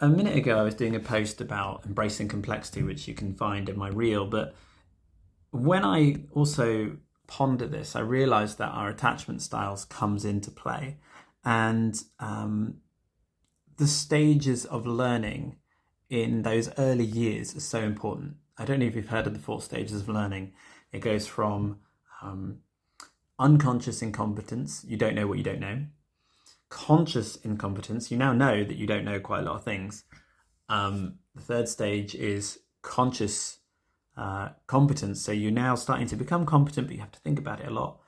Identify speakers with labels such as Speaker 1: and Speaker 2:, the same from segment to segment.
Speaker 1: a minute ago I was doing a post about embracing complexity, which you can find in my reel. But when I also ponder this, I realized that our attachment styles comes into play, and the stages of learning in those early years are so important. I don't know if you've heard of the 4 stages of learning. It goes from unconscious incompetence, you don't know what you don't know. Conscious incompetence, you now know that you don't know quite a lot of things. The 3rd stage is conscious competence. So you're now starting to become competent, but you have to think about it a lot.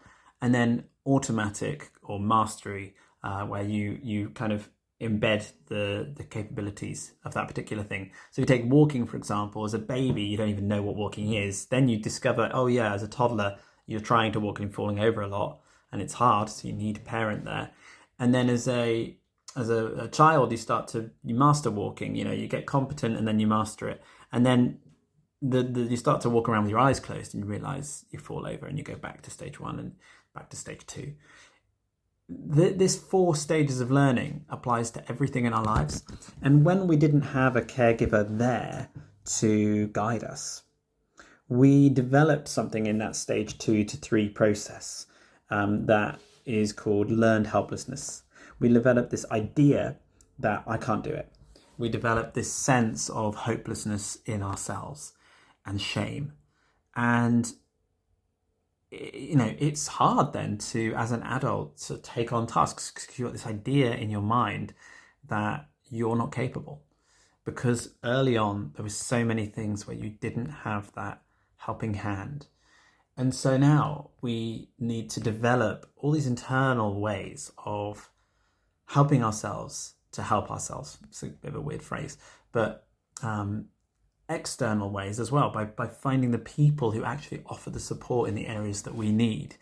Speaker 1: And then automatic or mastery, where you kind of embed the capabilities of that particular thing. So if you take walking, for example, as a baby, you don't even know what walking is. Then you discover, oh yeah, as a toddler, you're trying to walk and falling over a lot, and it's hard, so you need a parent there. And then as a child, you master walking. You get competent, and then you master it, and then you start to walk around with your eyes closed, and you realize you fall over, and you go back to stage 1 and back to stage 2. This 4 stages of learning applies to everything in our lives. And when we didn't have a caregiver there to guide us, we developed something in that stage 2 to 3 process that is called learned helplessness. We developed this idea that I can't do it. We developed this sense of hopelessness in ourselves and shame. And it's hard then to, as an adult, to take on tasks because you've got this idea in your mind that you're not capable. Because early on, there were so many things where you didn't have that helping hand. And so now we need to develop all these internal ways of helping ourselves to help ourselves. It's a bit of a weird phrase, but external ways as well, by finding the people who actually offer the support in the areas that we need.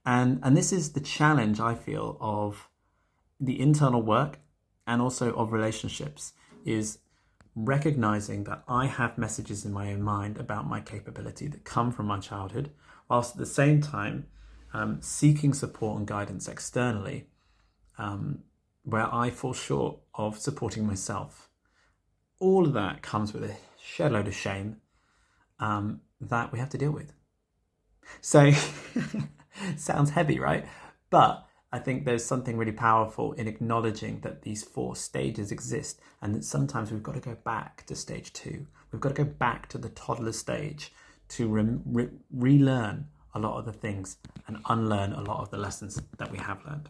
Speaker 1: And this is the challenge, I feel, of the internal work and also of relationships, is recognizing that I have messages in my own mind about my capability that come from my childhood, whilst at the same time seeking support and guidance externally where I fall short of supporting myself. All of that comes with a shed load of shame that we have to deal with. So, sounds heavy, right? But I think there's something really powerful in acknowledging that these 4 stages exist, and that sometimes we've got to go back to stage 2. We've got to go back to the toddler stage to relearn a lot of the things and unlearn a lot of the lessons that we have learned.